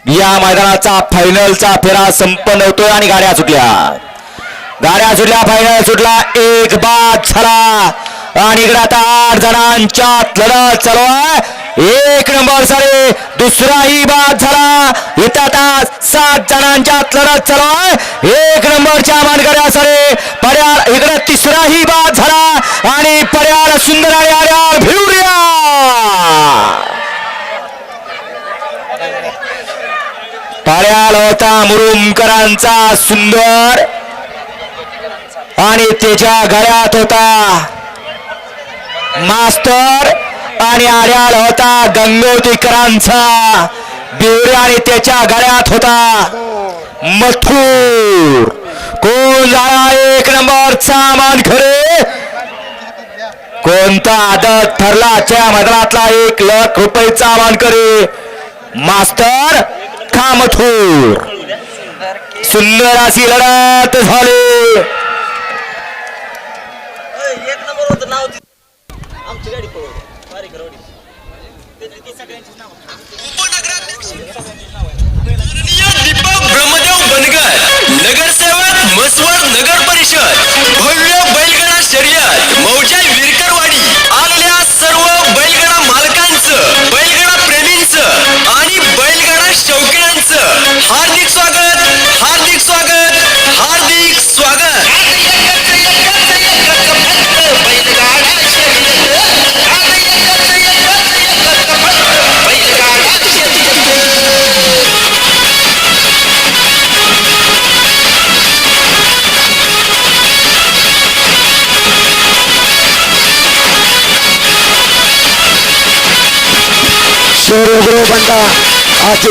या मैदानाचा फायनलचा फेरा संपन्न होतोय आणि गाड्या सुटल्या फायनल सुटला एक बाद झाला आणि इकडे आता 8 जणांच्यात लढत चालू आहे एक नंबर सारे दुसराही बाद झाला इथं आता 7 जणांच्यात लढत चालू आहे एक नंबरच्या मानकऱ्या सारे पर्याल इकडे तिसराही बाद झाला आणि पर्याल सुंदर आणि आर्याल भिवरिया पर्याल होता मुरुमकरांचा सुंदर आणि त्याच्या गळ्यात होता मास्टर आणि आर्याल होता गंगोतीकरांचा बिवऱ्या आणि त्याच्या गळ्यात होता मथुर कोण झाला एक नंबरचा मानकरी कोणता आदत ठरला त्या मैदानातला 1 लाख रुपयाचा मानकरी मास्टर का मथुर सुंदर अशी लढत झाली ब्रह्मदेव बनगर नगरसेवक मसवड नगर परिषद भव्य बैलगाडा शर्यत मौजा विरकरवाडी आलेल्या सर्व बैलगाडा मालकांचं बैलगाडा प्रेमींचं आणि बैलगाडा शौकीनांचं हार्दिक स्वागत हार्दिक स्वागत हार्दिक स्वागत बंदा आज